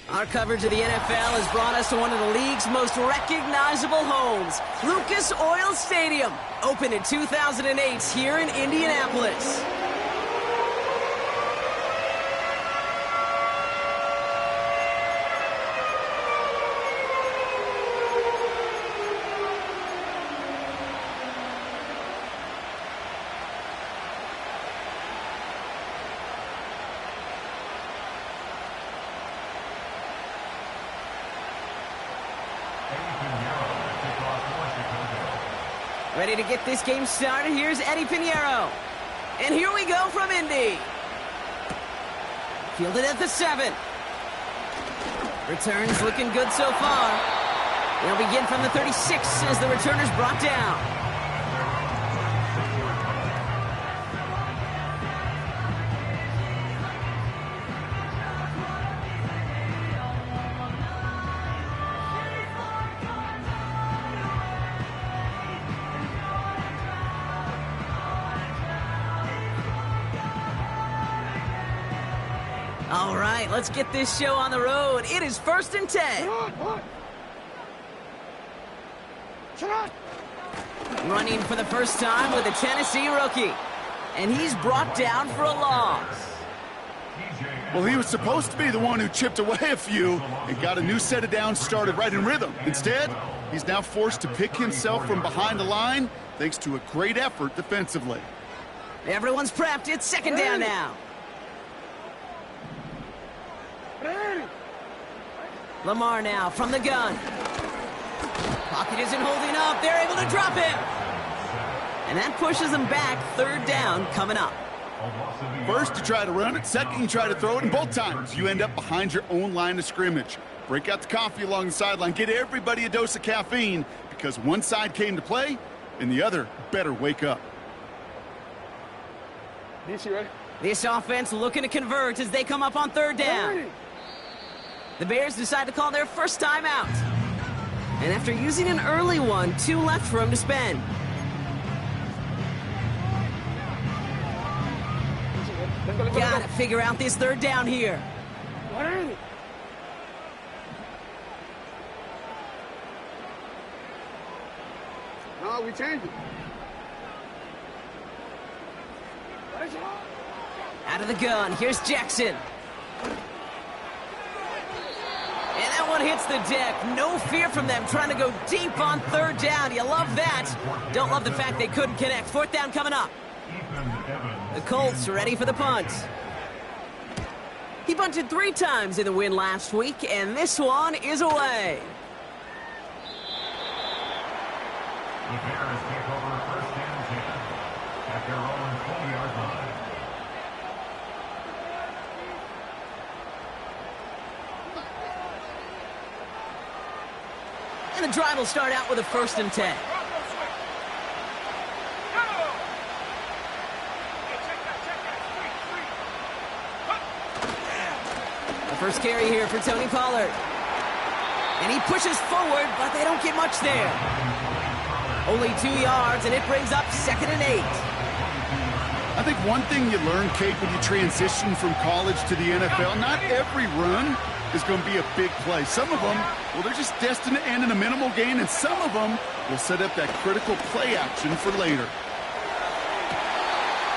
Our coverage of the NFL has brought us to one of the league's most recognizable homes, Lucas Oil Stadium, opened in 2008 here in Indianapolis. Ready to get this game started, here's Eddie Pinheiro. And here we go from Indy. Fielded at the 7. Returns looking good so far. They'll begin from the 36 as the returner's brought down. All right, let's get this show on the road. It is 1st and 10. Running for the first time with a Tennessee rookie. And he's brought down for a loss. Well, he was supposed to be the one who chipped away a few and got a new set of downs started right in rhythm. Instead, he's now forced to pick himself from behind the line thanks to a great effort defensively. Everyone's prepped. It's 2nd down now. Lamar now from the gun. Pocket isn't holding up. They're able to drop him. And that pushes them back. 3rd down coming up. First, you try to run it. Second, you try to throw it. And both times, you end up behind your own line of scrimmage. Break out the coffee along the sideline. Get everybody a dose of caffeine because one side came to play and the other better wake up. This offense looking to convert as they come up on 3rd down. The Bears decide to call their first timeout. And after using an early one, 2 left for them to spend. Gotta figure out this 3rd down here. No, we changed it. Out of the gun, here's Jackson. And that one hits the deck. No fear from them trying to go deep on 3rd down. You love that. Don't love the fact they couldn't connect. 4th down coming up. The Colts ready for the punt. He punted 3 times in the win last week, and this one is away. The Bears take over 1st and 10 at their own 20-yard line. And the drive will start out with a 1st and 10. The first carry here for Tony Pollard. And he pushes forward, but they don't get much there. Only 2 yards, and it brings up 2nd and 8. I think one thing you learn, Kate, when you transition from college to the NFL, not every run is going to be a big play. Some of them, well, they're just destined to end in a minimal gain, and some of them will set up that critical play action for later.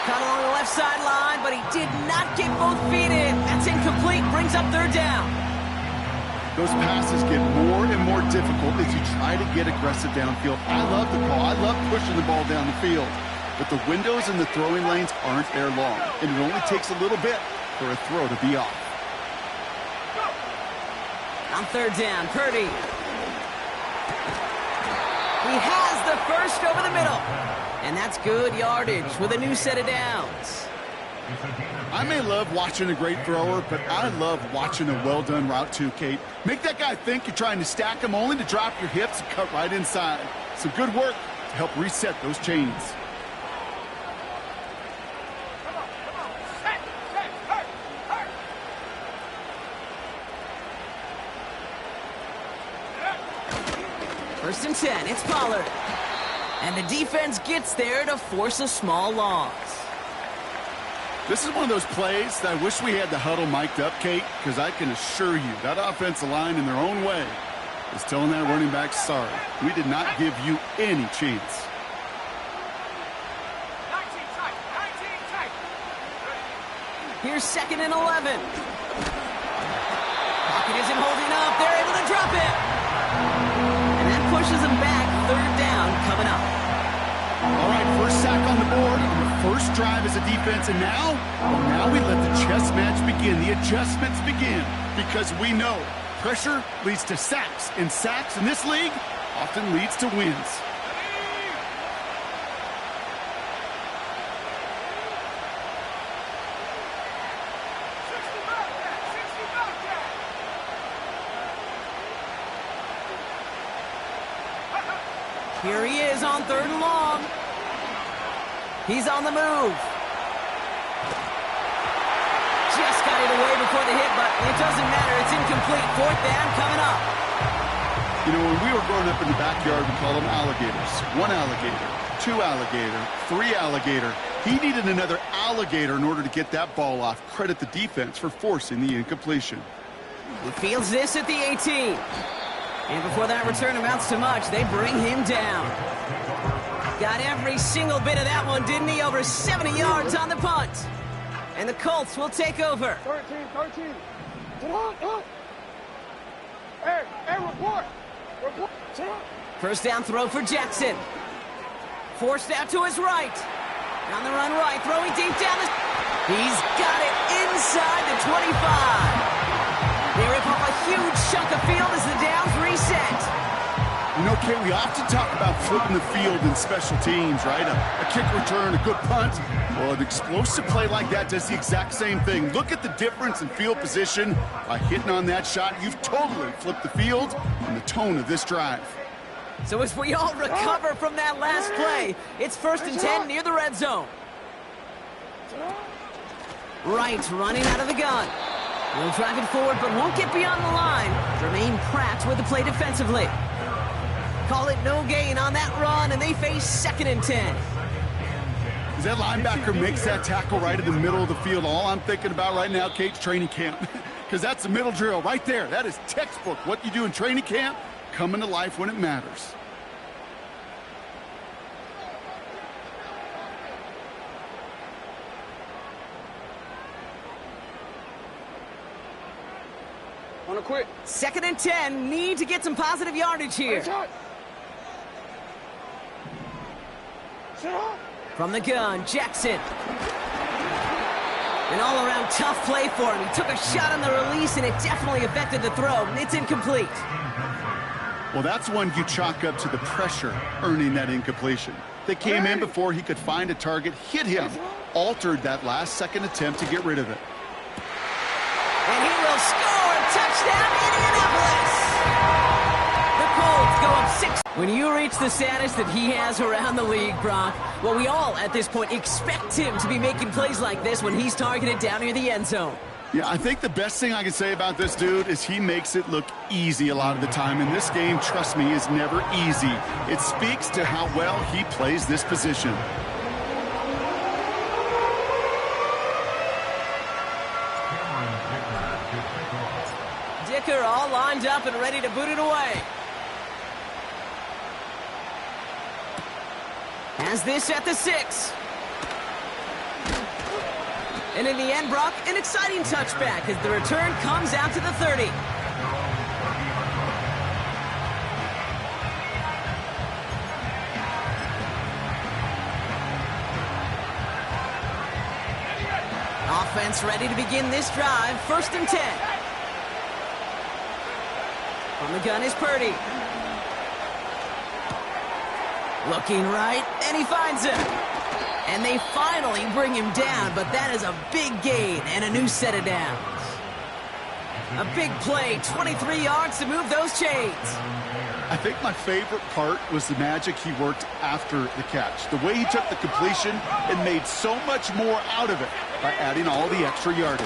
Caught along the left sideline, but he did not get both feet in. That's incomplete, brings up 3rd down. Those passes get more and more difficult as you try to get aggressive downfield. I love the call. I love pushing the ball down the field. But the windows in the throwing lanes aren't there long, and it only takes a little bit for a throw to be off. On 3rd down, Purdy. He has the first over the middle. And that's good yardage with a new set of downs. I may love watching a great thrower, but I love watching a well-done route too, Kate. Make that guy think you're trying to stack him only to drop your hips and cut right inside. Some good work to help reset those chains. First and 10, it's Pollard. And the defense gets there to force a small loss. This is one of those plays that I wish we had the huddle mic'd up, Kate, because I can assure you that offensive line in their own way is telling that running back, sorry, we did not give you any chance. Here's 2nd and 11. Pocket isn't holding up. They're able to drop it. And that pushes them back. 3rd down coming up. All right, first sack on the board on the first drive as a defense. And now we let the chess match begin. The adjustments begin because we know pressure leads to sacks. And sacks in this league often leads to wins. Here he is on 3rd and long. He's on the move. Just got it away before the hit, but it doesn't matter. It's incomplete. 4th down coming up. You know, when we were growing up in the backyard, we called them alligators. 1 alligator, 2 alligator, 3 alligator. He needed another alligator in order to get that ball off. Credit the defense for forcing the incompletion. He fields this at the 18. And before that return amounts to much, they bring him down. Got every single bit of that one, didn't he? Over 70 yards on the punt. And the Colts will take over. 13. Sit on. Hey, report. Sit on. First down throw for Jackson. Forced out to his right. On the run right, throwing deep down the... He's got it inside the 25. They rip off a huge chunk of field as the downs reset. You know, Kate, we often talk about flipping the field in special teams, right? A kick return, a good punt. Well, an explosive play like that does the exact same thing. Look at the difference in field position. By hitting on that shot, you've totally flipped the field and the tone of this drive. So as we all recover from that last play, it's 1st and 10 near the red zone. Wright running out of the gun. Will drive it forward, but won't get beyond the line. Jermaine Pratt with the play defensively. Call it no gain on that run, and they face 2nd and 10. As that linebacker makes that tackle right in the middle of the field, all I'm thinking about right now, Kate's training camp. Because that's the middle drill right there. That is textbook. What you do in training camp, coming to life when it matters. On a quick. 2nd and 10. Need to get some positive yardage here. From the gun, Jackson. An all-around tough play for him. He took a shot on the release, and it definitely affected the throw. It's incomplete. Well, that's one you chalk up to the pressure earning that incompletion. They came in before he could find a target, hit him, altered that last-second attempt to get rid of it. And he will score! Touchdown, Indianapolis! The Colts go up 6. When you reach the status that he has around the league, Brock, well, we all, at this point, expect him to be making plays like this when he's targeted down near the end zone. Yeah, I think the best thing I can say about this dude is he makes it look easy a lot of the time. And this game, trust me, is never easy. It speaks to how well he plays this position. Dicker all lined up and ready to boot it away. Has this at the 6. And in the end, Brock, an exciting touchback as the return comes out to the 30. Offense ready to begin this drive. 1st and 10. On the gun is Purdy. Looking right, and he finds him. And they finally bring him down, but that is a big gain and a new set of downs. A big play, 23 yards to move those chains. I think my favorite part was the magic he worked after the catch. The way he took the completion and made so much more out of it by adding all the extra yardage.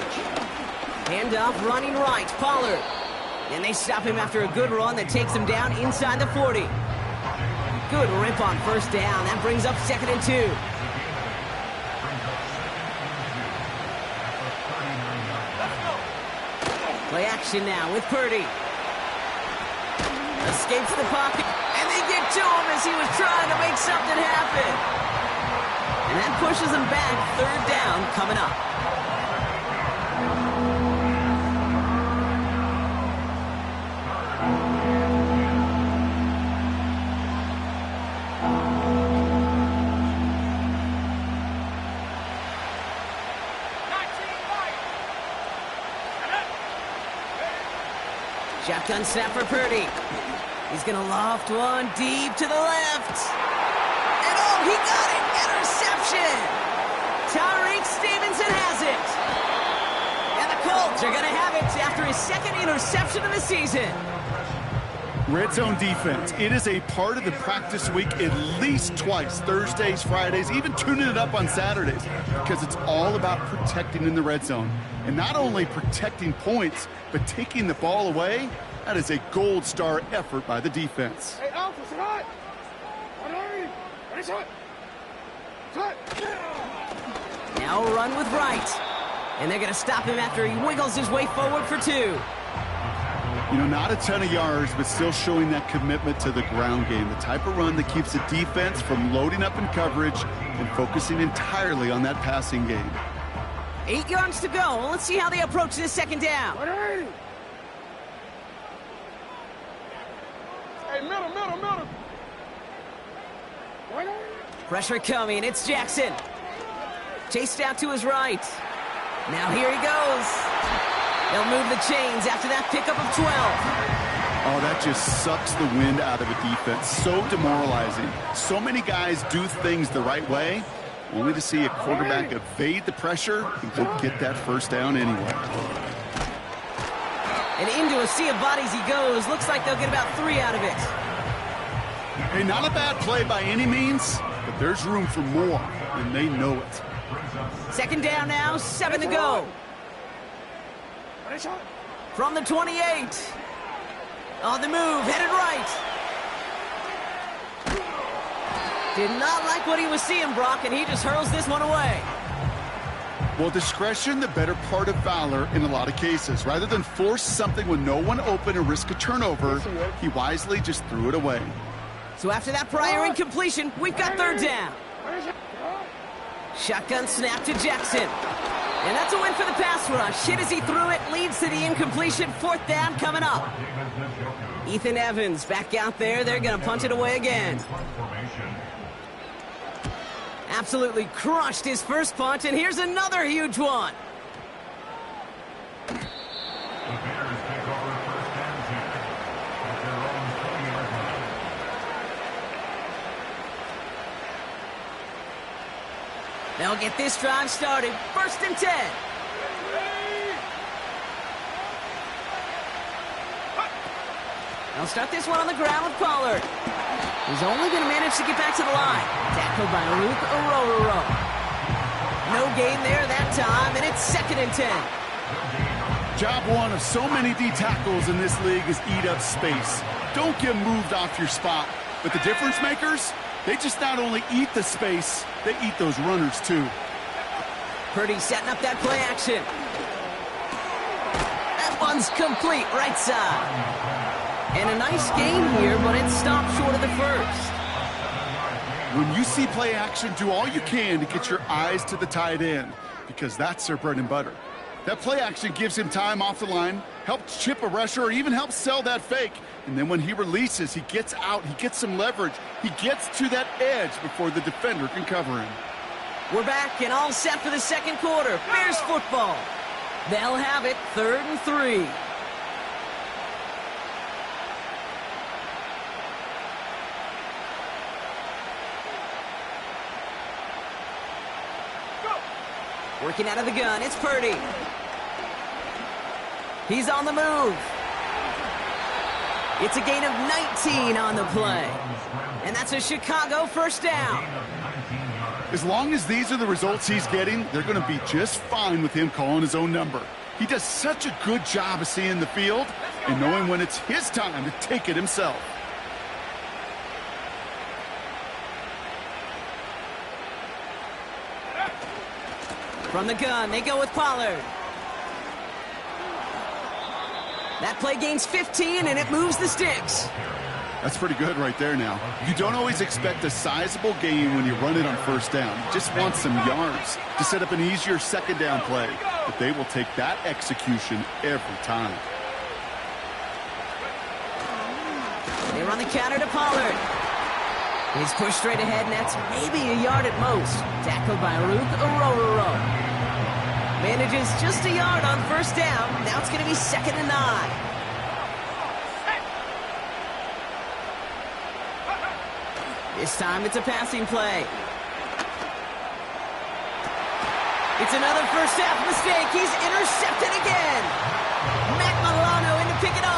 Handoff running right, Pollard. And they stop him after a good run that takes him down inside the 40. Good rip on 1st down. That brings up 2nd and 2. Play action now with Purdy. Escapes the pocket, and they get to him as he was trying to make something happen. And that pushes him back. Third down coming up. Shotgun snap for Purdy. He's going to loft one deep to the left. And oh, he got it! Interception! Tyreek Stevenson has it. And the Colts are going to have it after his second interception of the season. Red zone defense. It is a part of the practice week at least twice. Thursdays, Fridays, even tuning it up on Saturdays. Because it's all about protecting in the red zone. And not only protecting points, but taking the ball away. That is a gold star effort by the defense. Hey, Alpha, sit hot. Ready, shot. Now a run with Wright. And they're going to stop him after he wiggles his way forward for 2. You know, not a ton of yards, but still showing that commitment to the ground game. The type of run that keeps the defense from loading up in coverage and focusing entirely on that passing game. 8 yards to go. Well, let's see how they approach this second down. Ready. Hey, middle. Ready. Pressure coming. It's Jackson. Chased out to his right. Now here he goes. They'll move the chains after that pickup of 12. Oh, that just sucks the wind out of a defense. So demoralizing. So many guys do things the right way, only to see a quarterback evade the pressure and go get that first down anyway. And into a sea of bodies he goes. Looks like they'll get about 3 out of it. Hey, not a bad play by any means, but there's room for more, and they know it. Second down now, 7 to go. Ready, shot. From the 28. On the move, headed right. Did not like what he was seeing, Brock, and he just hurls this one away. Well, discretion, the better part of valor in a lot of cases. Rather than force something with no one open and risk a turnover, he wisely just threw it away. So after that prior incompletion, we've got third down. Shotgun snap to Jackson. And that's a win for the pass rush. Hit as he threw it, leads to the incompletion. Fourth down coming up. Ethan Evans back out there. They're going to punt it away again. Absolutely crushed his first punt, and here's another huge one. They'll get this drive started. 1st and 10. They'll start this one on the ground with Pollard. He's only going to manage to get back to the line. Tackled by Luke Orororo. No gain there that time, and it's 2nd and 10. Job one of so many D tackles in this league is eat up space. Don't get moved off your spot. But the difference makers, they just not only eat the space, they eat those runners too. Purdy setting up that play action. That one's complete, right side. And a nice gain here, but it stopped short of the first. When you see play action, do all you can to get your eyes to the tight end, because that's their bread and butter. That play action gives him time off the line, helps chip a rusher, or even helps sell that fake. And then when he releases, he gets out, he gets some leverage. He gets to that edge before the defender can cover him. We're back and all set for the second quarter. Bears football. They'll have it 3rd and 3. Working out of the gun, it's Purdy. He's on the move. It's a gain of 19 on the play. And that's a Chicago first down. As long as these are the results he's getting, they're going to be just fine with him calling his own number. He does such a good job of seeing the field and knowing when it's his time to take it himself. From the gun, they go with Pollard. That play gains 15, and it moves the sticks. That's pretty good right there now. You don't always expect a sizable gain when you run it on first down. You just want some yards to set up an easier second down play. But they will take that execution every time. They run the counter to Pollard. He's pushed straight ahead, and that's maybe a yard at most. Tackled by Yr1 Wk3. Manages just a yard on first down. Now it's going to be 2nd and 9. This time it's a passing play. It's another first half mistake. He's intercepted again. Matt Milano in to pick it off.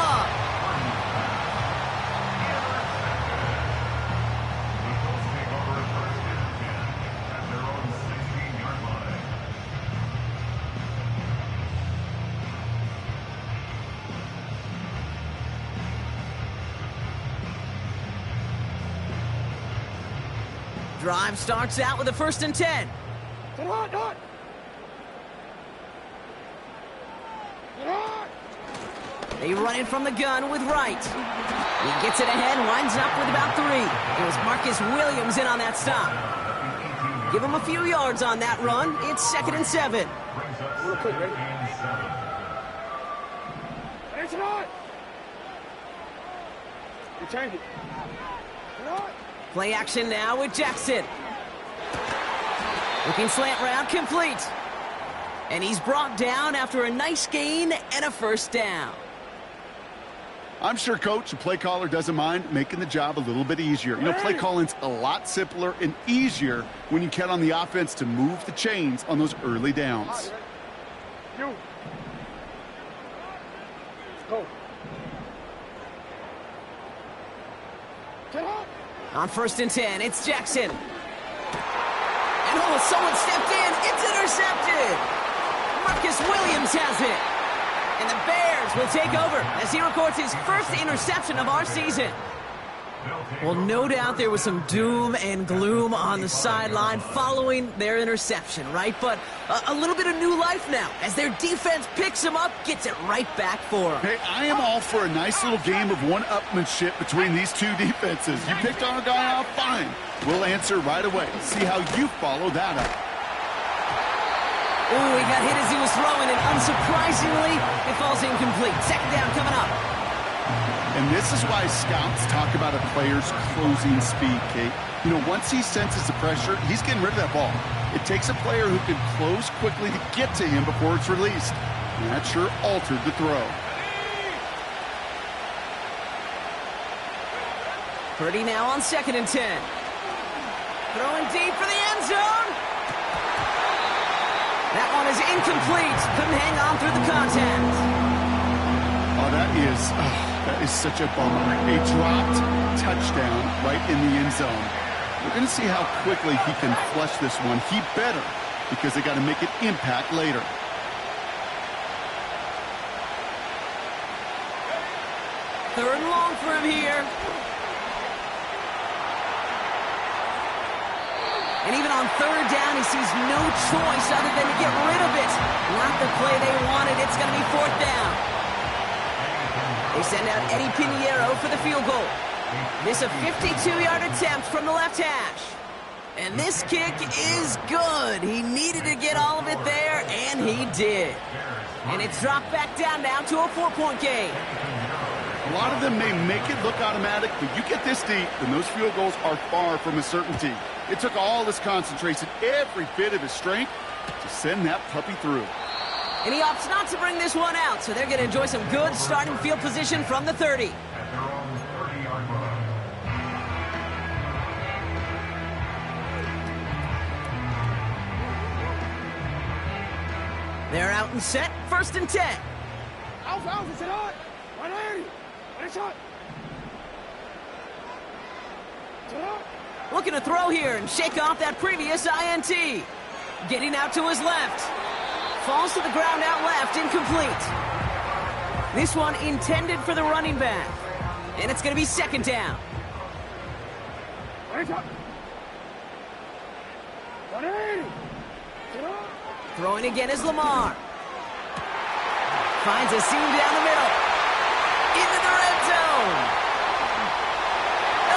Drive starts out with a 1st and 10. They run it from the gun with Wright. He gets it ahead, winds up with about 3. It was Marcus Williams in on that stop. Give him a few yards on that run. It's 2nd and 7. Play action now with Jackson. Looking slant route, complete. And he's brought down after a nice gain and a first down. I'm sure coach, the play caller, doesn't mind making the job a little bit easier. You know, play calling's a lot simpler and easier when you count on the offense to move the chains on those early downs. On 1st and 10, it's Jackson. And oh, someone stepped in. It's intercepted. Marcus Williams has it. And the Bears will take over as he records his first interception of our season. Well, no doubt there was some doom and gloom on the sideline following their interception, right? But a little bit of new life now as their defense picks him up, gets it right back for him. Hey, I am all for a nice little game of one-upmanship between these two defenses. You picked our guy out, fine. We'll answer right away. See how you follow that up. Ooh, he got hit as he was throwing, and unsurprisingly, it falls incomplete. 2nd down coming up. And this is why scouts talk about a player's closing speed, Kate. You know, once he senses the pressure, he's getting rid of that ball. It takes a player who can close quickly to get to him before it's released. And that sure altered the throw. Purdy now on 2nd and 10. Throwing deep for the end zone. That one is incomplete. Couldn't hang on through the contact. Oh, that is such a bummer. A dropped touchdown right in the end zone. We're going to see how quickly he can flush this one. He better, because they got to make it impact later. Third and long for him here. And even on 3rd down, he sees no choice other than to get rid of it. Not the play they wanted. It's going to be 4th down. They send out Eddie Pinheiro for the field goal. This a 52-yard attempt from the left hash. And this kick is good. He needed to get all of it there, and he did. And it's dropped back down now to a 4-point game. A lot of them may make it look automatic, but you get this deep, and those field goals are far from a certainty. It took all his concentration, every bit of his strength, to send that puppy through. And he opts not to bring this one out, so they're going to enjoy some good starting field position from the 30. They're out and set, 1st and 10. Looking to throw here and shake off that previous INT. Getting out to his left. Falls to the ground out left, incomplete. This one intended for the running back. And it's going to be 2nd down. Throwing again is Lamar. Finds a seam down the middle. into the red zone.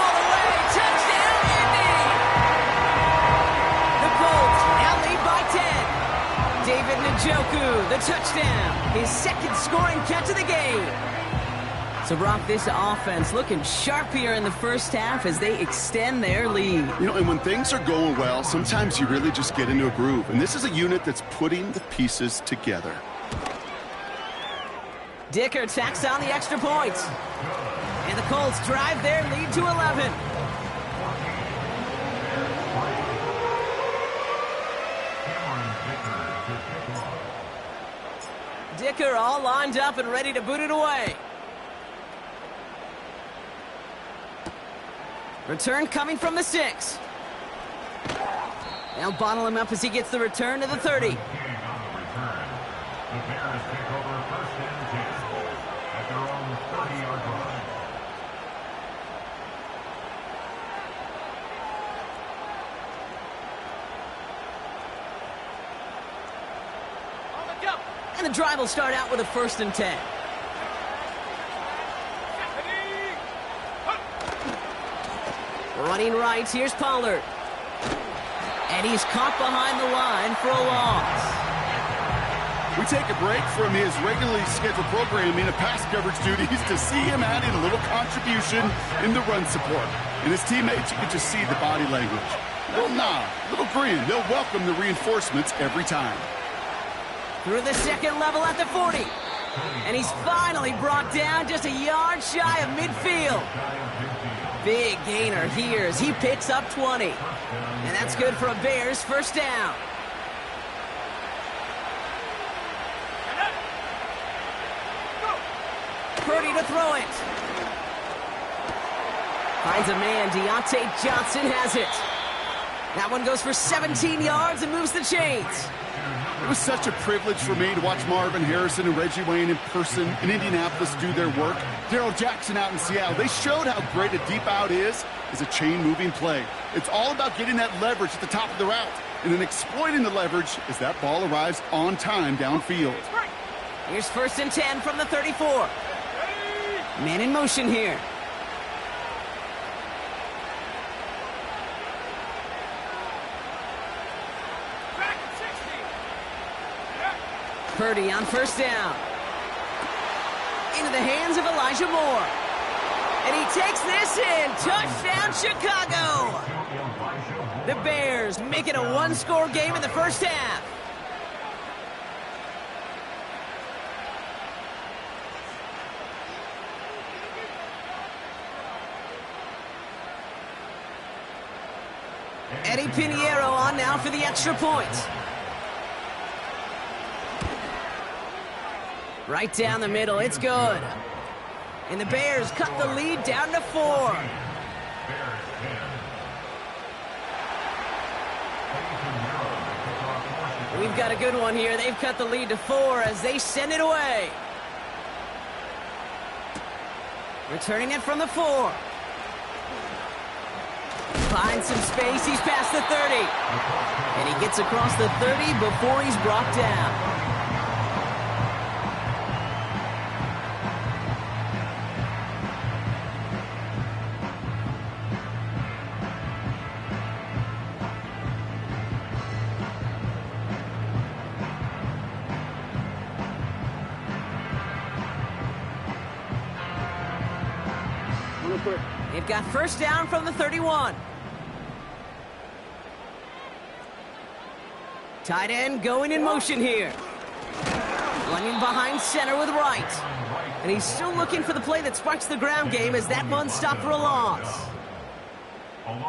All the way, touchdown, Indy! The Colts now lead by 10. David Njoku, the touchdown, his second scoring catch of the game. So, Brock, this offense looking sharp here in the first half as they extend their lead. You know, and when things are going well, sometimes you really just get into a groove. And this is a unit that's putting the pieces together. Dicker tacks on the extra point. And the Colts drive their lead to 11. Dicker all lined up and ready to boot it away. Return coming from the 6. They'll bottle him up as he gets the return to the 30. The Bears take over first and 10 at their own 30-yard line. And the drive will start out with a 1st and 10. Running right, here's Pollard. And he's caught behind the line for a loss. We take a break from his regularly scheduled programming of pass coverage duties to see him add in a little contribution in the run support. And his teammates, you can just see the body language. Little nod, little grin. They'll welcome the reinforcements every time. Through the second level at the 40. And he's finally brought down just a yard shy of midfield. Big gainer here as he picks up 20. And that's good for a Bears first down. Purdy to throw it. Finds a man. Deontay Johnson has it. That one goes for 17 yards and moves the chains. It was such a privilege for me to watch Marvin Harrison and Reggie Wayne in person in Indianapolis do their work. Darrell Jackson out in Seattle. They showed how great a deep out is a chain-moving play. It's all about getting that leverage at the top of the route and then exploiting the leverage as that ball arrives on time downfield. Here's 1st and 10 from the 34. Man in motion here. Purdy on 1st down. Into the hands of Elijah Moore. And he takes this in. Touchdown, Chicago. The Bears make it a one-score game in the first half. Eddie Pinheiro on now for the extra point. Right down the middle, it's good. And the Bears cut the lead down to 4. We've got a good one here. They've cut the lead to 4 as they send it away. Returning it from the 4. Finds some space, he's past the 30. And he gets across the 30 before he's brought down. They've got 1st down from the 31. Tight end going in motion here. Running behind center with right. And he's still looking for the play that sparks the ground game as that one stopped for a loss.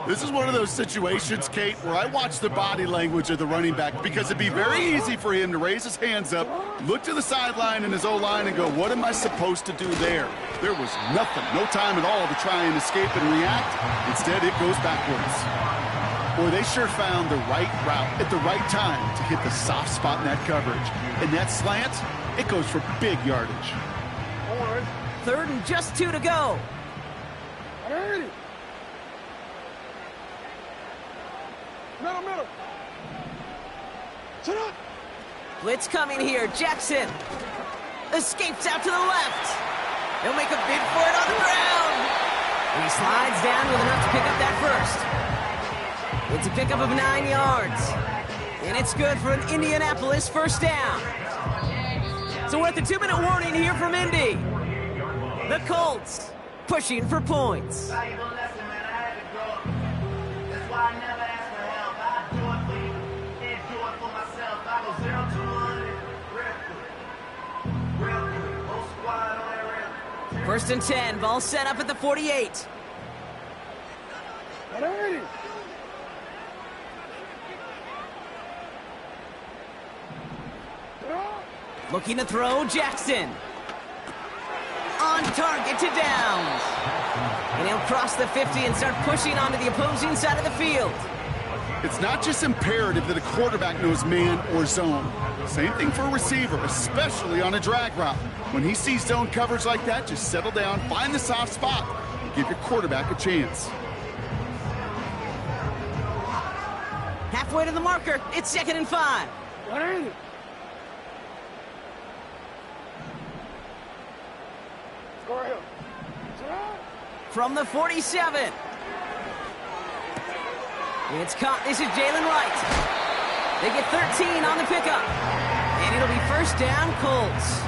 This is one of those situations, Kate, where I watch the body language of the running back because it'd be very easy for him to raise his hands up, look to the sideline in his O-line and go, what am I supposed to do there? There was nothing, no time at all to try and escape and react. Instead, it goes backwards. Boy, they sure found the right route at the right time to hit the soft spot in that coverage. And that slant, it goes for big yardage. 3rd and just 2 to go. Middle. Sit up. Blitz coming here. Jackson escapes out to the left. He'll make a bid for it on the ground. And he slides down with enough to pick up that first. It's a pickup of 9 yards. And it's good for an Indianapolis first down. So we're at the 2-minute warning here from Indy. The Colts pushing for points. First and 10, ball set up at the 48. Looking to throw, Jackson. On target to Downs. And he'll cross the 50 and start pushing onto the opposing side of the field. It's not just imperative that a quarterback knows man or zone. Same thing for a receiver, especially on a drag route. When he sees zone coverage like that, just settle down, find the soft spot, and give your quarterback a chance. Halfway to the marker, it's 2nd and 5. From the 47. It's caught. This is Jalen Wright. They get 13 on the pickup. And it'll be first down, Colts.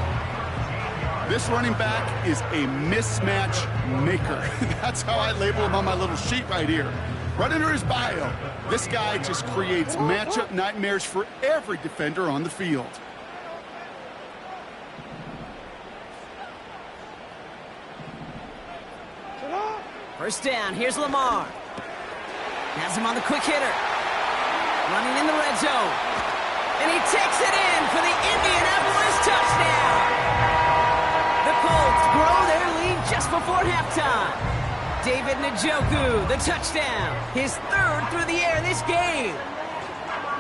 This running back is a mismatch maker. That's how I label him on my little sheet right here. Right under his bio, this guy just creates matchup nightmares for every defender on the field. First down, here's Lamar. Has him on the quick hitter. Running in the red zone. And he takes it in for the Indianapolis touchdown. The Colts grow their lead just before halftime. David Njoku, the touchdown. His 3rd through the air this game.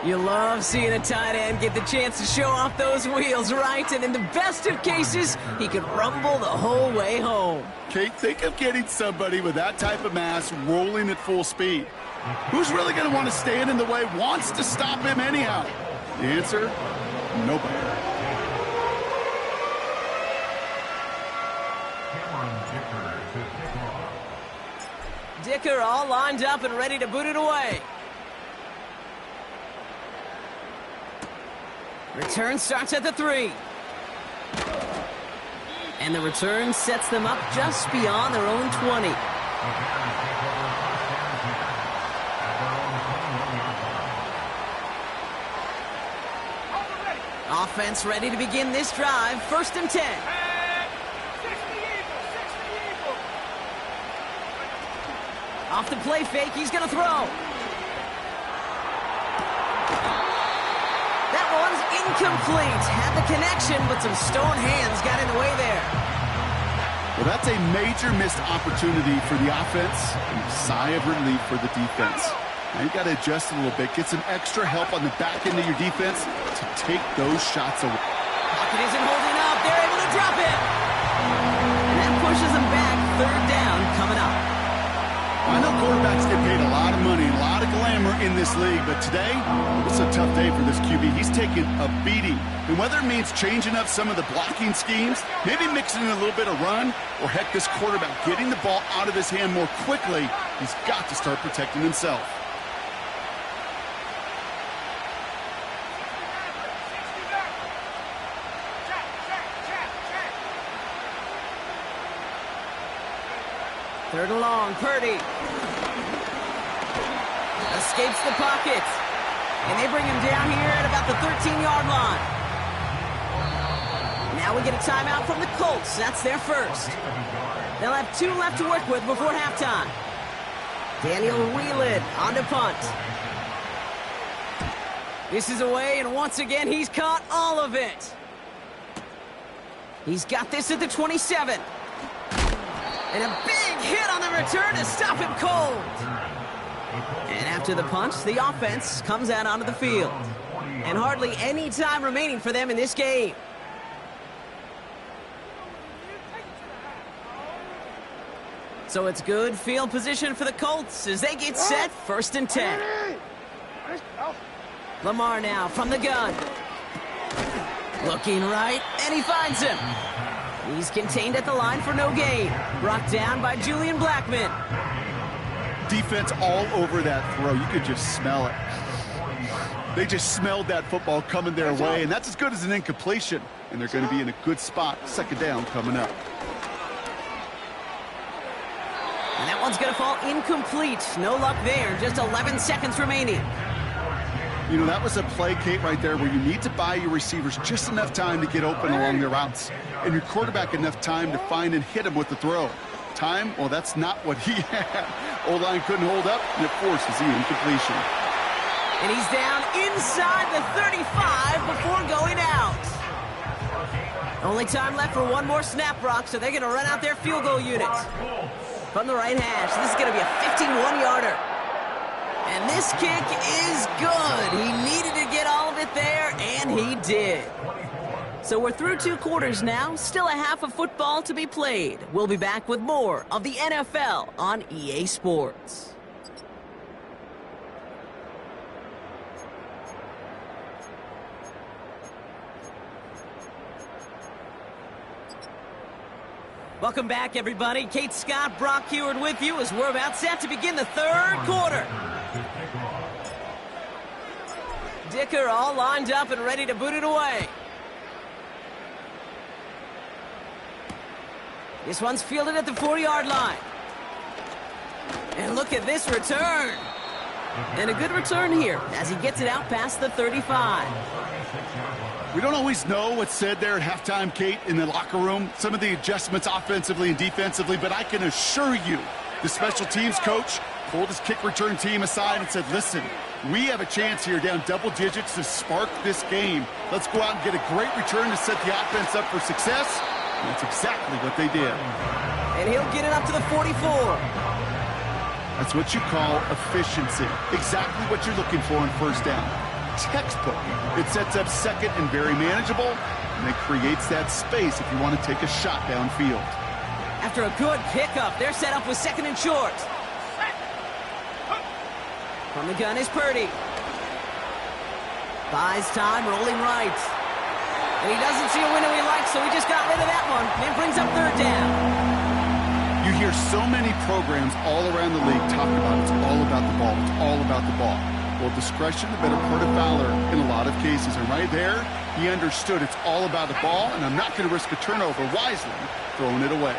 You love seeing a tight end get the chance to show off those wheels, right? And in the best of cases, he could rumble the whole way home. Kate, think of getting somebody with that type of mass rolling at full speed. Who's really going to want to stand in the way, wants to stop him anyhow? The answer, nobody. Dicker all lined up and ready to boot it away. Return starts at the 3. And the return sets them up just beyond their own 20. Offense ready to begin this drive. First and 10. Off the play fake, he's going to throw. That one's incomplete. Had the connection, but some stone hands got in the way there. Well, that's a major missed opportunity for the offense and a sigh of relief for the defense. Now you got to adjust a little bit, get some extra help on the back end of your defense to take those shots away. Pocket isn't holding up. They're able to drop it. And that pushes them back. 3rd down coming up. I know quarterbacks get paid a lot of money, a lot of glamour in this league, but today, it's a tough day for this QB. He's taking a beating. And whether it means changing up some of the blocking schemes, maybe mixing in a little bit of run, or heck, this quarterback getting the ball out of his hand more quickly, he's got to start protecting himself. Third and long, Purdy. Escapes the pocket. And they bring him down here at about the 13-yard line. Now we get a timeout from the Colts. That's their first. They'll have 2 left to work with before halftime. Daniel Whelan on to punt. This is away, and once again, he's caught all of it. He's got this at the 27. And a big hit on the return to stop him cold. And after the punch, the offense comes out onto the field. And hardly any time remaining for them in this game. So it's good field position for the Colts as they get set. First and 10. Lamar now from the gun. Looking right, and he finds him. He's contained at the line for no gain. Brought down by Julian Blackman. Defense all over that throw. You could just smell it. They just smelled that football coming their way, and that's as good as an incompletion. And they're going to be in a good spot. Second down coming up. And that one's going to fall incomplete. No luck there. Just 11 seconds remaining. You know, that was a play, Kate, right there where you need to buy your receivers just enough time to get open along their routes. And your quarterback enough time to find and hit him with the throw. Time, well, that's not what he had. O-line couldn't hold up, and it forces the incompletion. And he's down inside the 35 before going out. Only time left for one more snap, Brock, so they're going to run out their field goal unit. From the right hash, this is going to be a 51-yarder. And this kick is good. He needed to get all of it there, and he did. So we're through 2 quarters now. Still a half of football to be played. We'll be back with more of the NFL on EA Sports. Welcome back, everybody. Kate Scott, Brock Heward with you as we're about set to begin the 3rd quarter. Dicker all lined up and ready to boot it away. This one's fielded at the 40-yard line. And look at this return. And a good return here as he gets it out past the 35. We don't always know what's said there at halftime, Kate, in the locker room. Some of the adjustments offensively and defensively, but I can assure you the special teams coach pulled his kick return team aside and said, listen, we have a chance here down double digits to spark this game. Let's go out and get a great return to set the offense up for success. And that's exactly what they did. And he'll get it up to the 44. That's what you call efficiency. Exactly what you're looking for on first down. Textbook. It sets up second and very manageable, and it creates that space if you want to take a shot downfield. After a good pickup, they're set up with second and short. From the gun is Purdy. Buys time, rolling right. And he doesn't see a window he likes, so he just got rid of that one. And brings up 3rd down. You hear so many programs all around the league talk about it's all about the ball. It's all about the ball. Well, discretion, the better part of valor in a lot of cases. And right there, he understood it's all about the ball, and I'm not going to risk a turnover wisely, throwing it away.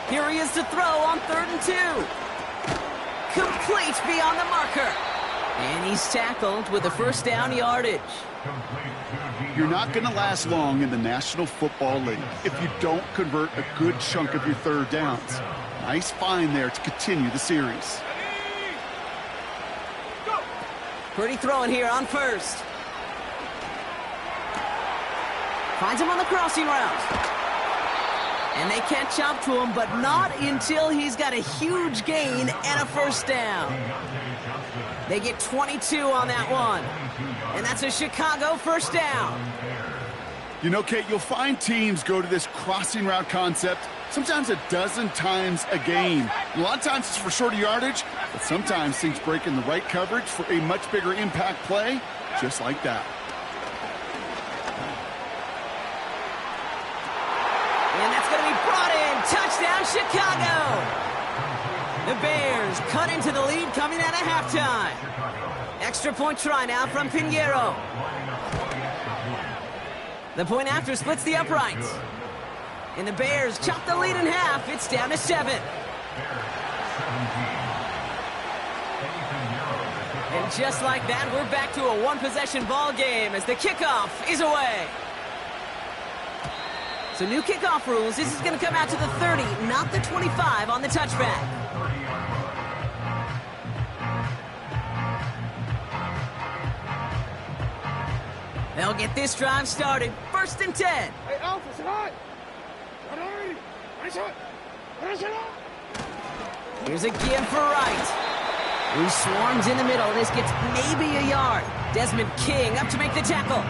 Here he is to throw on 3rd and 2. Complete beyond the marker. And he's tackled with a first down yardage. You're not going to last long in the National Football League if you don't convert a good chunk of your 3rd downs. Nice find there to continue the series. Purdy throwing here on 1st. Finds him on the crossing route. And they catch up to him, but not until he's got a huge gain and a first down. They get 22 on that one. And that's a Chicago first down. You know, Kate, you'll find teams go to this crossing route concept sometimes a dozen times a game. A lot of times it's for shorter yardage, but sometimes things break in the right coverage for a much bigger impact play, just like that. And that's going to be brought in. Touchdown, Chicago. The Bears cut into the lead coming out of halftime. Extra point try now from Pinheiro. The point after splits the uprights. And the Bears chop the lead in half. It's down to 7. And just like that, we're back to a one-possession ball game as the kickoff is away. So new kickoff rules. This is going to come out to the 30, not the 25 on the touchback. They'll get this drive started. 1st and 10. Hey, Alpha, say hi. Here's a give for Wright, who swarms in the middle. This gets maybe a yard. Desmond King up to make the tackle.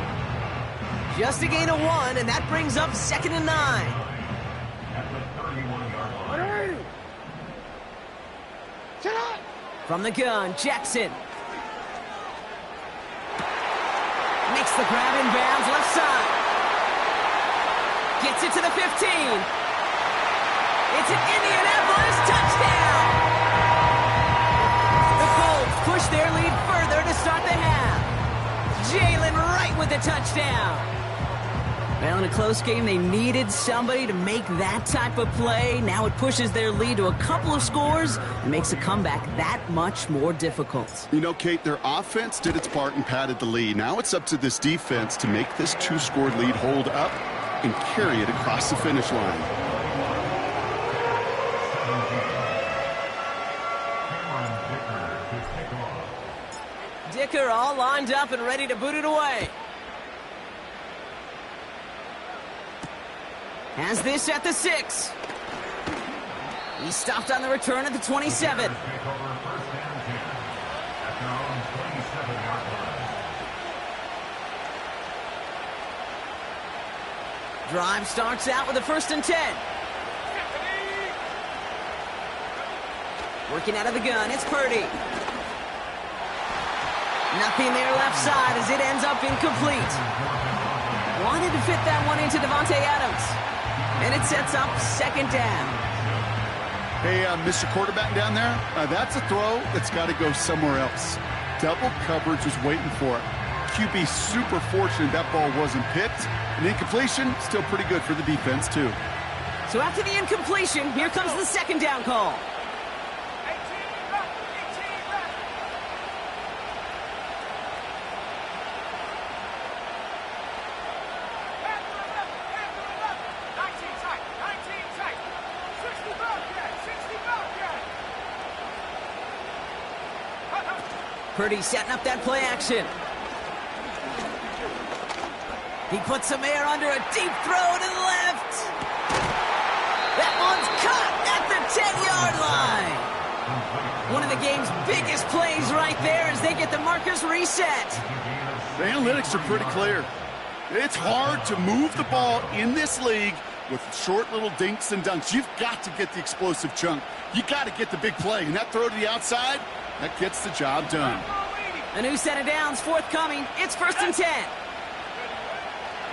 Just a gain of 1, and that brings up 2nd and 9. From the gun, Jackson. Makes the grab in bounds, left side. Gets it to the 15. It's an Indianapolis touchdown. The Colts push their lead further to start the half. Jalen Wright with the touchdown. Well, in a close game, they needed somebody to make that type of play. Now it pushes their lead to a couple of scores and makes a comeback that much more difficult. You know, Kate, their offense did its part and padded the lead. Now it's up to this defense to make this two-score lead hold up and carry it across the finish line. Dicker all lined up and ready to boot it away. Has this at the 6. He stopped on the return at the 27. Drive starts out with a 1st and 10. Working out of the gun, it's Purdy. Nothing there left side as it ends up incomplete. Wanted to fit that one into Devontae Adams. And it sets up 2nd down. Hey, Mr. Quarterback down there, that's a throw that's got to go somewhere else. Double coverage was waiting for it. QB super fortunate that ball wasn't picked. An incompletion, still pretty good for the defense, too. So after the incompletion, here comes the 2nd down call. Purdy setting up that play action. He puts some air under a deep throw to the left. That one's caught at the 10-yard line. One of the game's biggest plays right there as they get the markers reset. The analytics are pretty clear. It's hard to move the ball in this league with short little dinks and dunks. You've got to get the explosive chunk. You got to get the big play. And that throw to the outside, that gets the job done. A new set of downs forthcoming. It's 1st and 10.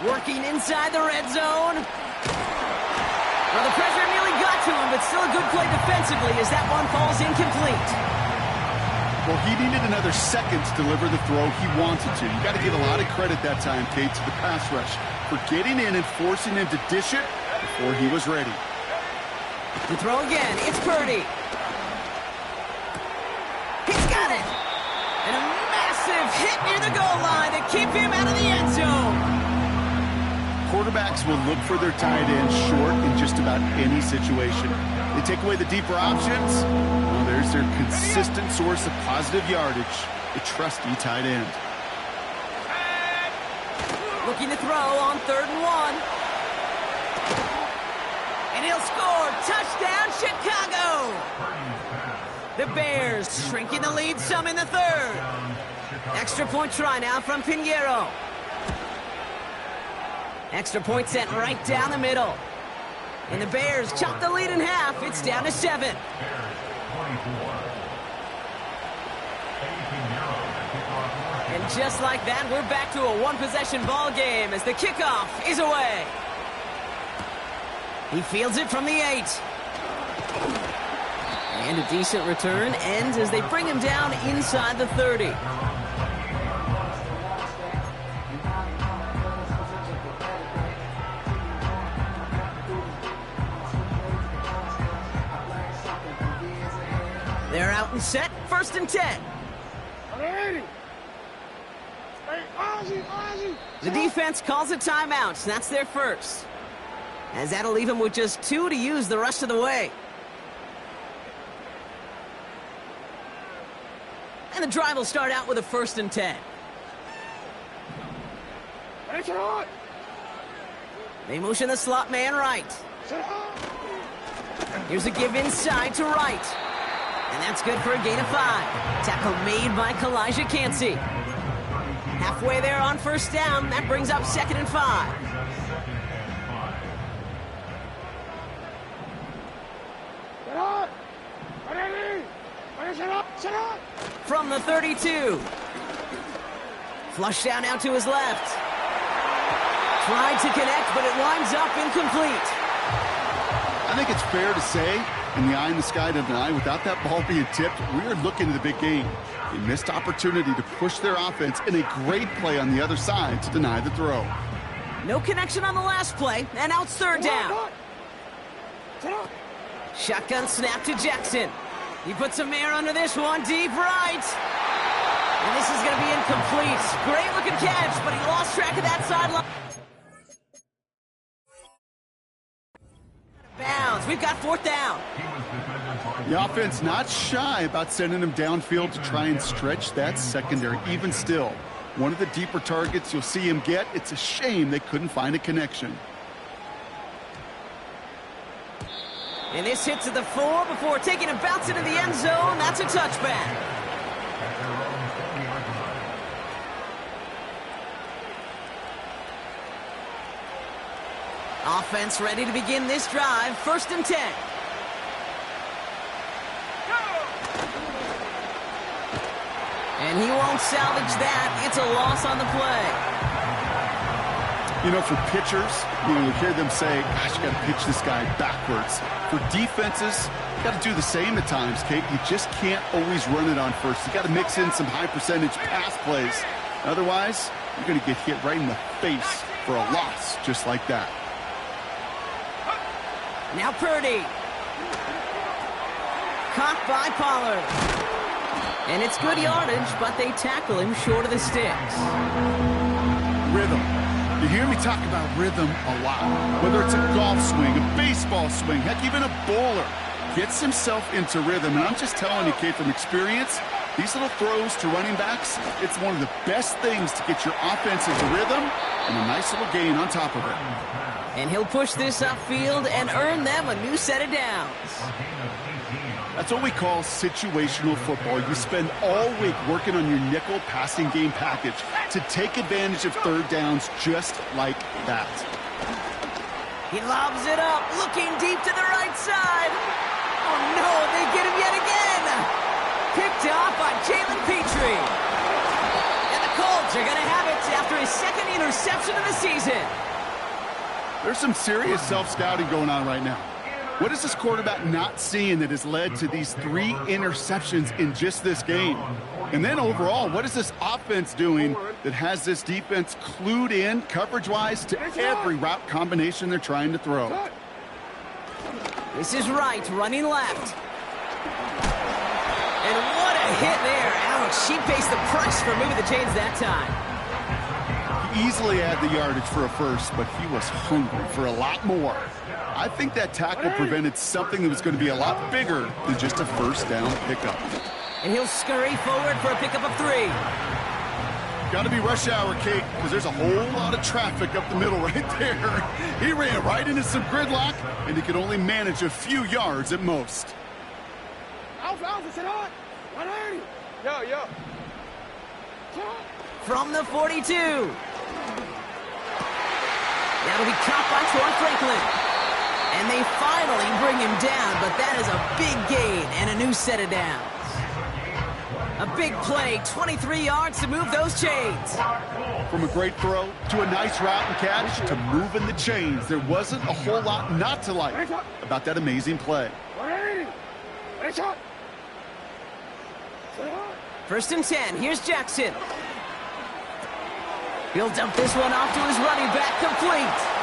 Working inside the red zone. Well, the pressure nearly got to him, but still a good play defensively as that one falls incomplete. Well, he needed another second to deliver the throw he wanted to. You got to give a lot of credit that time, Kate, to the pass rush for getting in and forcing him to dish it before he was ready. The throw again. It's Purdy. He's got it. And a massive hit near the goal line to keep him out of the end zone. Quarterbacks will look for their tight end short in just about any situation. They take away the deeper options. Well, there's their consistent source of positive yardage, the trusty tight end. Looking to throw on 3rd and 1. And he'll score. Touchdown, Chicago. The Bears shrinking the lead some in the 3rd. Extra point try now from Pinheiro. Extra point sent right down the middle. And the Bears chop the lead in half. It's down to 7. And just like that, we're back to a one-possession ball game as the kickoff is away. He fields it from the 8. And a decent return ends as they bring him down inside the 30. They're out and set, 1st and 10. The defense calls a timeout. That's their first. As that'll leave them with just 2 to use the rest of the way. And the drive will start out with a 1st and 10. They motion the slot man right. Here's a give inside to right. And that's good for a gain of 5. Tackle made by Kalijah Cansey. Halfway there on 1st down. That brings up 2nd and 5. From the 32. Flush down out to his left. Tried to connect, but it winds up incomplete. I think it's fair to say, in the eye in the sky to deny, without that ball being tipped, we are looking at the big game. A missed opportunity to push their offense and a great play on the other side to deny the throw. No connection on the last play, and now it's third down. Shotgun snap to Jackson. He puts some air under this one, deep right. And this is going to be incomplete. Great looking catch, but he lost track of that sideline. Bounds. We've got fourth down. The offense not shy about sending him downfield to try and stretch that secondary. Even still, one of the deeper targets you'll see him get. It's a shame they couldn't find a connection. And this hits at the 4 before taking a bounce into the end zone. That's a touchback. Offense ready to begin this drive. 1st and 10. And he won't salvage that. It's a loss on the play. You know, for pitchers, you hear them say, gosh, you got to pitch this guy backwards. For defenses, you got to do the same at times, Kate. You just can't always run it on first. You got to mix in some high-percentage pass plays. Otherwise, you're going to get hit right in the face for a loss just like that. Now Purdy. Caught by Pollard. And it's good yardage, but they tackle him short of the sticks. Rhythm. You hear me talk about rhythm a lot. Whether it's a golf swing, a baseball swing, heck, even a bowler gets himself into rhythm. And I'm just telling you, Kate, from experience, these little throws to running backs, it's one of the best things to get your offense into rhythm and a nice little gain on top of it. And he'll push this upfield and earn them a new set of downs. That's what we call situational football. You spend all week working on your nickel passing game package to take advantage of third downs just like that. He lobs it up, looking deep to the right side. Oh no, they get him yet again. Picked off by Jalen Petrie. And the Colts are going to have it after his 2nd interception of the season. There's some serious self-scouting going on right now. What is this quarterback not seeing that has led to these 3 interceptions in just this game? And then overall, what is this offense doing that has this defense clued in coverage-wise to every route combination they're trying to throw? This is right, running left. And what a hit there. Ouch, she pays the price for moving the chains that time. Easily had the yardage for a first, but he was hungry for a lot more. I think that tackle prevented something that was going to be a lot bigger than just a first down pickup. And he'll scurry forward for a pickup of 3. Got to be rush hour, Kate, because there's a whole lot of traffic up the middle right there. He ran right into some gridlock, and he could only manage a few yards at most. From the 42. That'll be caught by Troy Franklin. And they finally bring him down, but that is a big gain and a new set of downs. A big play, 23 yards to move those chains. From a great throw to a nice route and catch to moving the chains, there wasn't a whole lot not to like about that amazing play. 1st and 10, here's Jackson. He'll dump this one off to his running back, complete.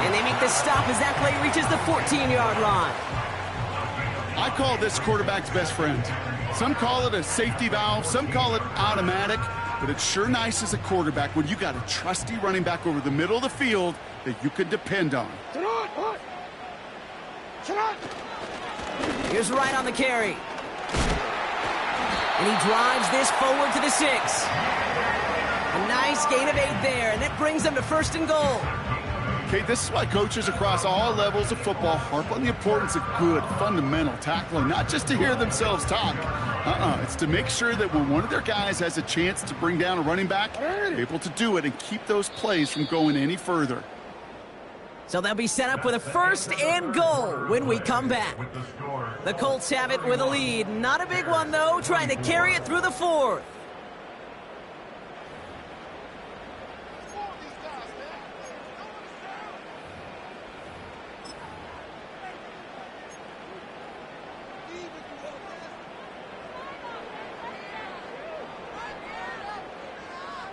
And they make the stop as that play reaches the 14-yard line. I call this quarterback's best friend. Some call it a safety valve, some call it automatic, but it's sure nice as a quarterback when you got a trusty running back over the middle of the field that you can depend on. Here's Wright on the carry. And he drives this forward to the 6. A nice gain of 8 there, and it brings them to 1st and goal. Okay, this is why coaches across all levels of football harp on the importance of good, fundamental tackling, not just to hear themselves talk. It's to make sure that when one of their guys has a chance to bring down a running back, they're able to do it and keep those plays from going any further. So they'll be set up with a 1st and goal when we come back. The Colts have it with a lead. Not a big one, though, trying to carry it through the 4th.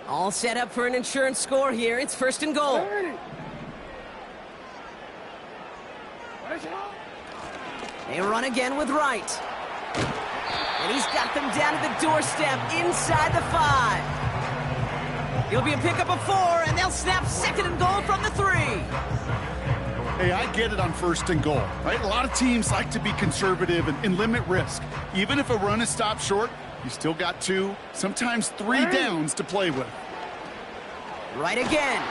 All set up for an insurance score here. It's 1st and goal. They run again with Wright. And he's got them down at the doorstep inside the 5. It'll be a pickup of 4, and they'll snap 2nd and goal from the 3. Hey, I get it on 1st and goal, right? A lot of teams like to be conservative and limit risk. Even if a run is stopped short, you still got 2, sometimes 3 downs to play with. Right again.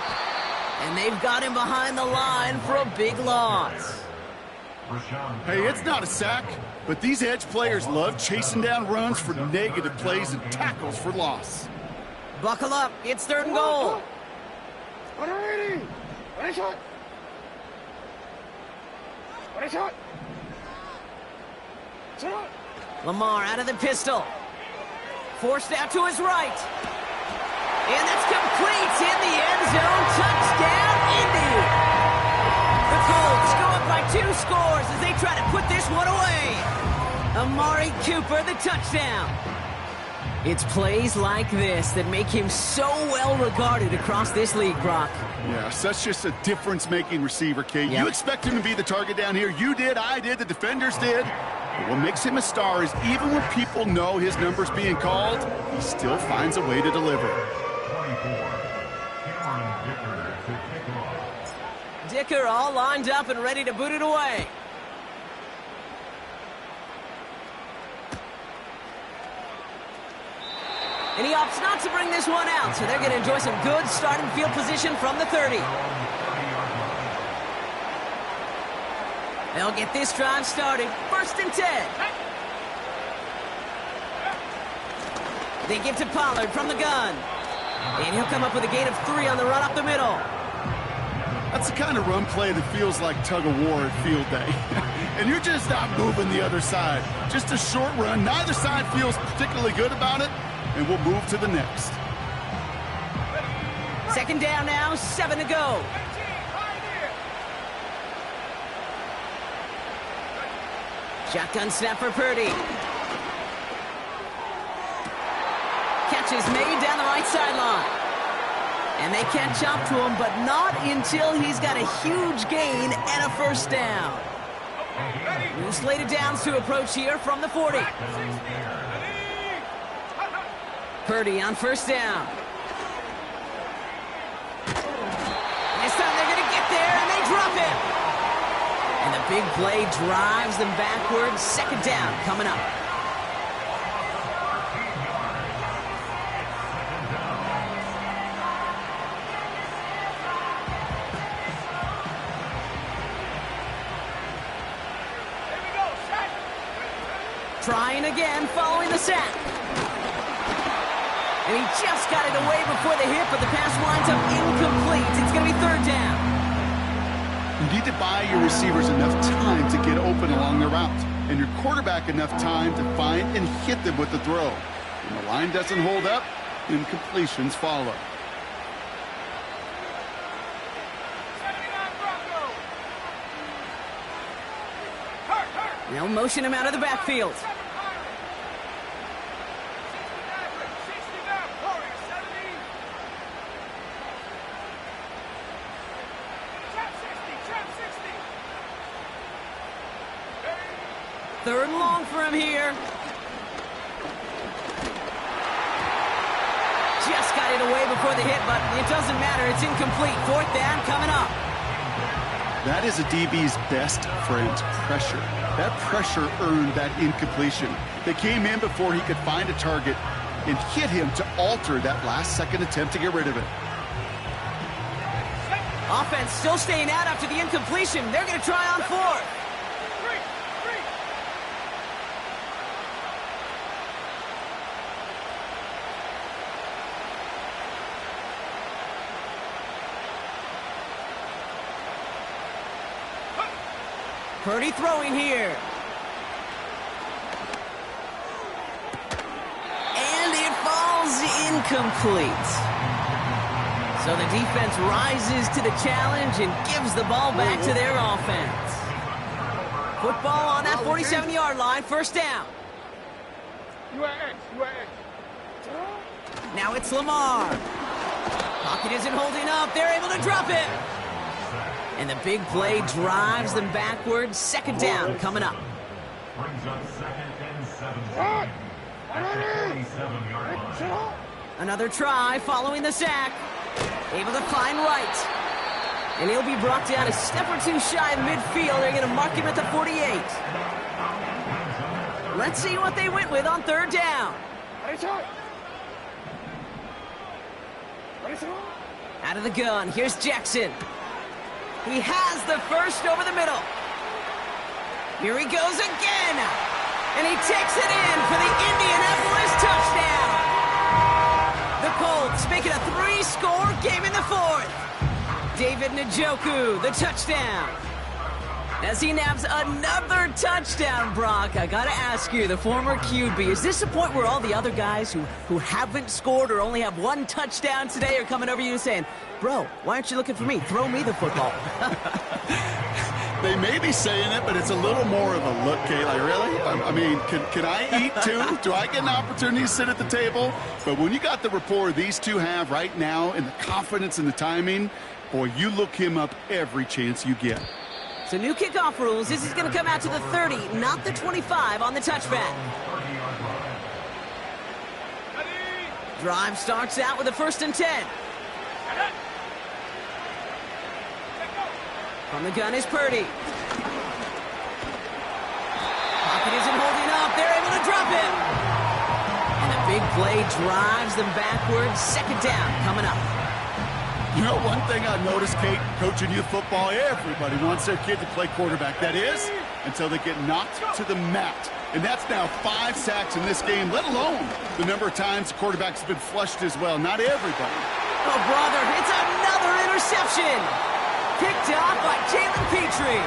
And they've got him behind the line for a big loss. Hey, it's not a sack, but these edge players love chasing down runs for negative plays and tackles for loss. Buckle up. It's 3rd and goal. Lamar out of the pistol. Forced out to his right. And that's complete in the end zone. Touchdown, Indy. The Colts go up by 2 scores as they try to put this one away. Amari Cooper, the touchdown. It's plays like this that make him so well regarded across this league, Brock. Yeah, such just a difference-making receiver, Kate. Yep. You expect him to be the target down here. You did, I did, the defenders did. But what makes him a star is even when people know his number's being called, he still finds a way to deliver. Dicker all lined up and ready to boot it away. And he opts not to bring this one out, so they're going to enjoy some good starting field position from the 30. They'll get this drive started. 1st and 10. They give to Pollard from the gun. And he'll come up with a gain of 3 on the run up the middle. That's the kind of run play that feels like tug-of-war at field day. And you're just not moving the other side. Just a short run. Neither side feels particularly good about it. And we'll move to the next. 2nd down now, 7 to go. Shotgun snap for Purdy. Catch is made down the right sideline. And they catch up to him, but not until he's got a huge gain and a 1st down. New slated downs to approach here from the 40. Purdy on 1st down. This time they're going to get there, and they drop him. And the big play drives them backwards. 2nd down coming up. Trying again following the sack. And he just got it away before the hit, but the pass winds up incomplete. It's going to be 3rd down. You need to buy your receivers enough time to get open along their route, and your quarterback enough time to find and hit them with the throw. When the line doesn't hold up, incompletions follow. They'll motion him out of the backfield. Third and long for him here. Just got it away before the hit, but it doesn't matter. It's incomplete. 4th down coming up. That is a DB's best friend, pressure. That pressure earned that incompletion. They came in before he could find a target and hit him to alter that last-second attempt to get rid of it. Offense still staying out after the incompletion. They're going to try on 4th. Purdy throwing here. And it falls incomplete. So the defense rises to the challenge and gives the ball back to their offense. Football on that 47-yard line, first down. UAX. Now it's Lamar. Pocket isn't holding up. They're able to drop it. And the big play drives them backwards. Second down coming up. Brings up 2nd and 17. At the 47-yard line. Another try following the sack. Able to find Wright. And he'll be brought down a step or two shy of midfield. They're going to mark him at the 48. Let's see what they went with on third down. Out of the gun, here's Jackson. He has the first over the middle. Here he goes again. And he takes it in for the Indianapolis touchdown. The Colts make it a 3-score game in the fourth. David Njoku, the touchdown. As he nabs another touchdown, Brock, I gotta ask you, the former QB, is this a point where all the other guys who haven't scored or only have one touchdown today are coming over you and saying, bro, why aren't you looking for me? Throw me the football. They may be saying it, but it's a little more of a look, Kay. Like, really? I mean, can I eat too? Do I get an opportunity to sit at the table? But when you got the rapport these two have right now and the confidence and the timing, boy, you look him up every chance you get. So new kickoff rules. This is going to come out to the 30, not the 25 on the touchback. Drive starts out with a 1st and 10. From the gun is Purdy. Pocket isn't holding up. They're able to drop it. And the big play drives them backwards. Second down coming up. You know, one thing I noticed, Kate, coaching youth football, everybody wants their kid to play quarterback. That is, until they get knocked to the mat. And that's now 5 sacks in this game, let alone the number of times the quarterback's been flushed as well. Not everybody. Oh, brother, it's another interception. Picked off by Jalen Petrie.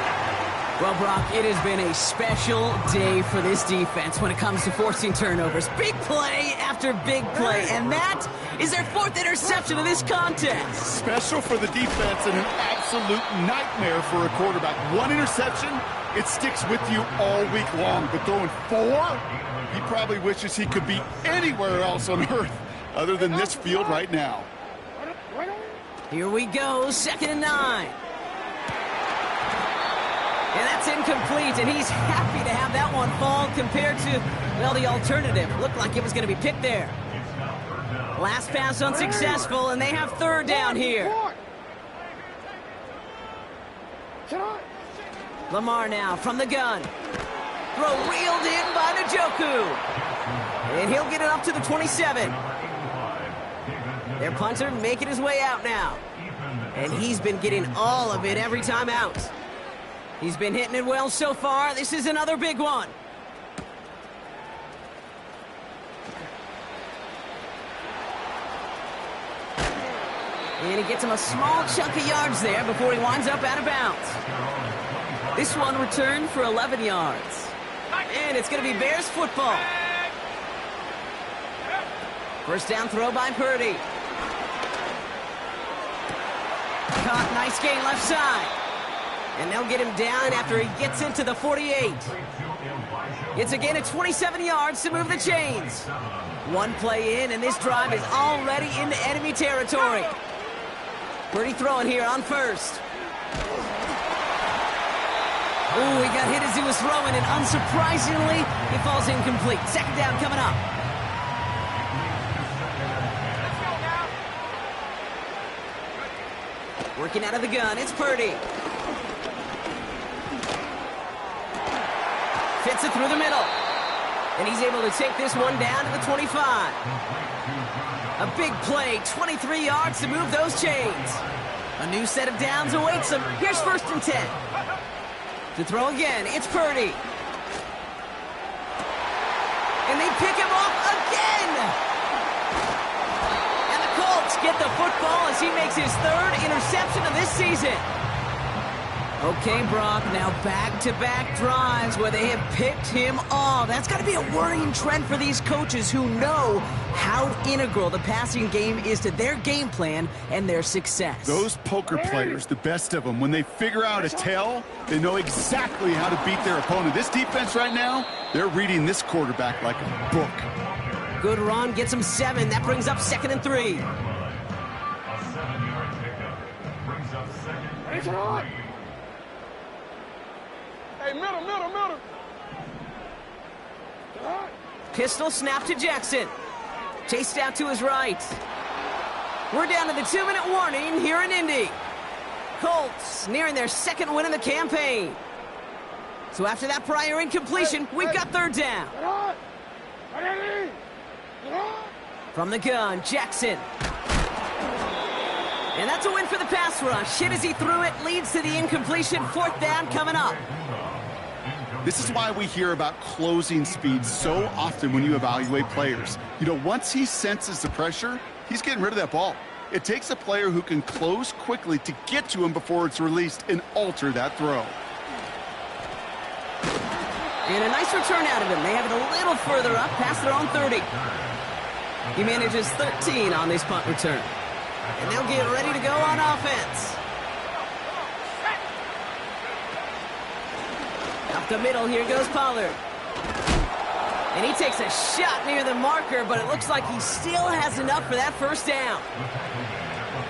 Well, Brock, it has been a special day for this defense when it comes to forcing turnovers. Big play after big play, and that is their 4th interception of this contest. Special for the defense and an absolute nightmare for a quarterback. 1 interception, it sticks with you all week long. But throwing 4, he probably wishes he could be anywhere else on earth other than this field right now. Here we go, 2nd and 9. And that's incomplete, and he's happy to have that one fall compared to, well, the alternative. Looked like it was going to be picked there. Last pass unsuccessful, and they have 3rd down here. Lamar now from the gun. Throw reeled in by Njoku. And he'll get it up to the 27. Their punter making his way out now. And he's been getting all of it every time out. He's been hitting it well so far. This is another big one. And he gets him a small chunk of yards there before he winds up out of bounds. This one returned for 11 yards. And it's going to be Bears football. First down throw by Purdy. Caught, nice gain left side. And they'll get him down after he gets into the 48. It's again at 27 yards to move the chains. 1 play in, and this drive is already into enemy territory. Purdy throwing here on 1st. Ooh, he got hit as he was throwing, and unsurprisingly, he falls incomplete. 2nd down coming up. Working out of the gun, it's Purdy. Fits it through the middle. And he's able to take this one down to the 25. A big play, 23 yards to move those chains. A new set of downs awaits him. Here's 1st and 10. To throw again, it's Purdy. And they pick him off again. And the Colts get the football as he makes his 3rd interception of this season. Okay, Brock, now back-to-back drives where they have picked him off. That's got to be a worrying trend for these coaches who know how integral the passing game is to their game plan and their success. Those poker players, the best of them, when they figure out a tell, they know exactly how to beat their opponent. This defense right now, they're reading this quarterback like a book. Good run, gets him 7. That brings up 2nd and 3. A 7-yard pickup brings up 2nd and 3. Hey, middle. Pistol snap to Jackson. Chased out to his right. We're down to the 2-minute warning here in Indy. Colts nearing their 2nd win of the campaign. So after that prior incompletion, we've got 3rd down. From the gun, Jackson. And that's a win for the pass rush. Hit as he threw it, leads to the incompletion. 4th down coming up. This is why we hear about closing speed so often when you evaluate players. You know, once he senses the pressure, he's getting rid of that ball. It takes a player who can close quickly to get to him before it's released and alter that throw. And a nice return out of him. They have it a little further up, past their own 30. He manages 13 on this punt return. And they'll get ready to go on offense. Up the middle, here goes Pollard. And he takes a shot near the marker, but it looks like he still has enough for that 1st down.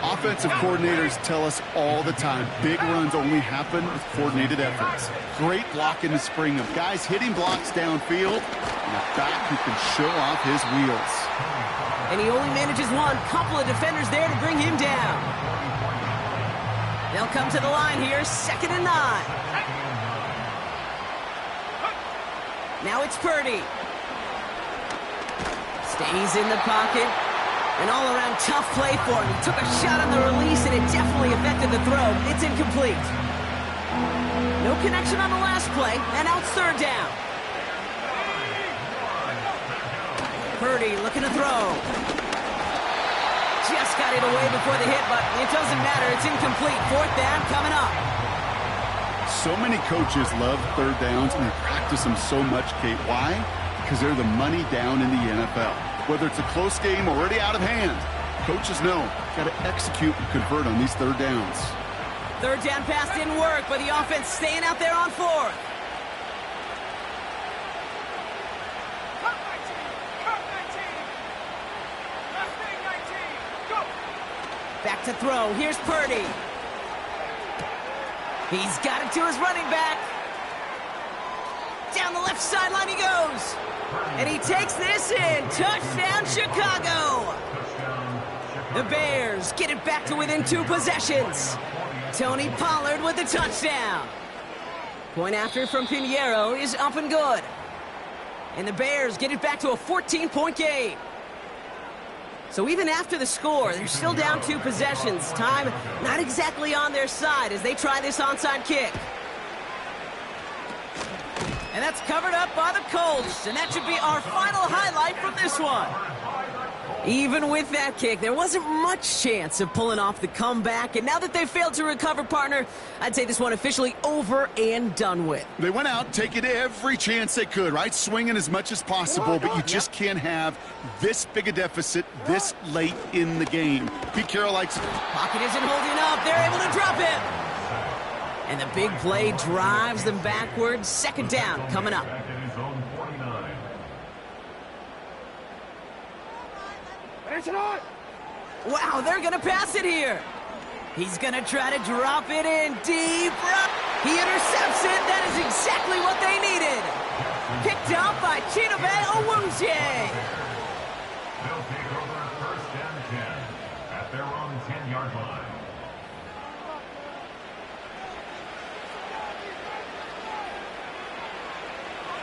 Offensive coordinators tell us all the time, big runs only happen with coordinated efforts. Great block in the spring of guys hitting blocks downfield, and a back who can show off his wheels. And he only manages one. Couple of defenders there to bring him down. They'll come to the line here, 2nd and 9. Now it's Purdy. Stays in the pocket. An all-around tough play for him. He took a shot on the release, and it definitely affected the throw. It's incomplete. No connection on the last play, and now it's 3rd down. Purdy looking to throw. Just got it away before the hit, but it doesn't matter. It's incomplete. 4th down coming up. So many coaches love 3rd downs, and they practice them so much, Kate. Why? Because they're the money down in the NFL. Whether it's a close game already out of hand, coaches know got to execute and convert on these 3rd downs. 3rd down pass didn't work, but the offense staying out there on 4th. Back to throw. Here's Purdy. He's got it to his running back. Down the left sideline he goes. And he takes this in. Touchdown, Chicago. The Bears get it back to within 2 possessions. Tony Pollard with the touchdown. Point after from Pinheiro is up and good. And the Bears get it back to a 14-point game. So even after the score, they're still down 2 possessions. Time not exactly on their side as they try this onside kick. And that's covered up by the Colts. And that should be our final highlight from this one. Even with that kick, there wasn't much chance of pulling off the comeback. And now that they failed to recover, partner, I'd say this one officially over and done with. They went out taking every chance they could, right? Swinging as much as possible, but you just can't have this big a deficit this late in the game. Pete Carroll likes it. Pocket isn't holding up. They're able to drop him. And the big play drives them backwards. 2nd down coming up. Wow, they're going to pass it here. He's going to try to drop it in deep. He intercepts it. That is exactly what they needed. Picked up by Chidobe Awuzie. They'll take over 1st and 10 at their own 10-yard line.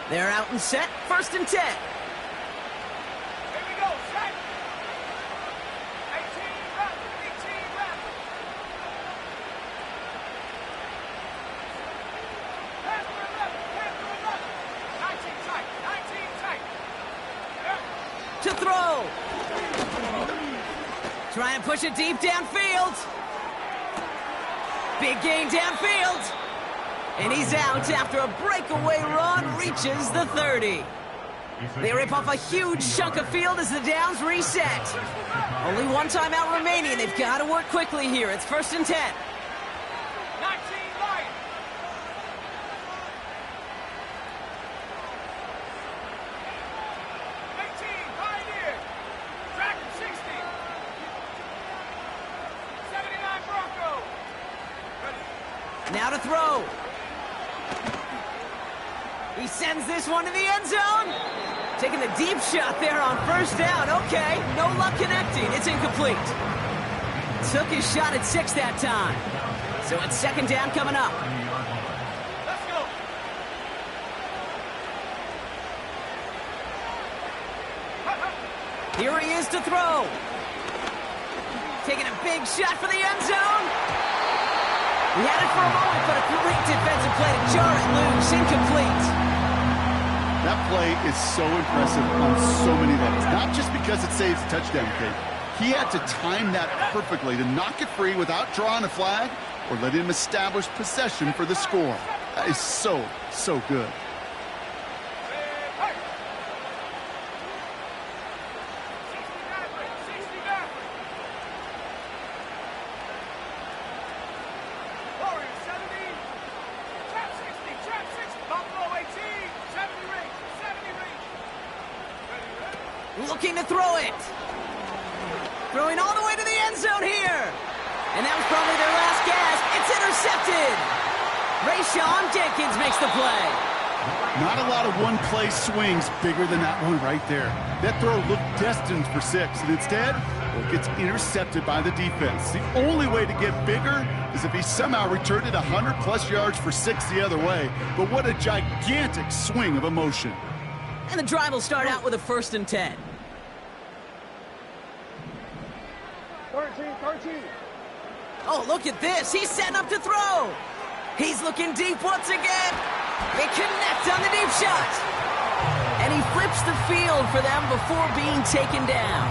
They're out and set. 1st and 10. To throw. Try and push it deep downfield. Big gain downfield. And he's out after a breakaway run reaches the 30. They rip off a huge chunk of field as the downs reset. Only one timeout remaining. They've got to work quickly here. It's 1st and 10. 19 light. 18 Pioneer. Track 60. 79 Bronco. Ready. Now to throw. He sends this one to the end zone. Taking the deep shot there on 1st down. Okay, no luck connecting. It's incomplete. Took his shot at 6 that time. So it's 2nd down coming up. Let's go. Here he is to throw. Taking a big shot for the end zone. He had it for a moment, but a great defensive play to jar it loose. Incomplete. That play is so impressive on so many levels. Not just because it saves a touchdown, Kate. He had to time that perfectly to knock it free without drawing a flag or letting him establish possession for the score. That is so, so good. Looking to throw it. Throwing all the way to the end zone here. And that was probably their last gasp. It's intercepted. Rayshawn Jenkins makes the play. Not a lot of one-play swings bigger than that one right there. That throw looked destined for 6, and instead, well, it gets intercepted by the defense. The only way to get bigger is if he somehow returned it 100-plus yards for 6 the other way. But what a gigantic swing of emotion. And the drive will start out with a 1st and 10. 13. Oh, look at this. He's setting up to throw. He's looking deep once again. They connect on the deep shot. And he flips the field for them before being taken down.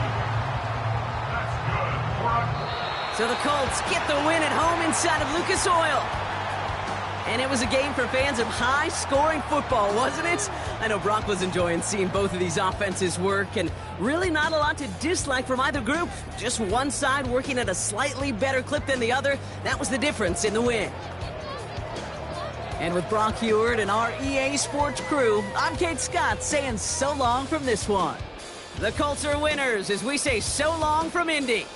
So the Colts get the win at home inside of Lucas Oil. And it was a game for fans of high-scoring football, wasn't it? I know Brock was enjoying seeing both of these offenses work, and really not a lot to dislike from either group. Just one side working at a slightly better clip than the other. That was the difference in the win. And with Brock Heward and our EA Sports crew, I'm Kate Scott saying so long from this one. The Colts are winners as we say so long from Indy.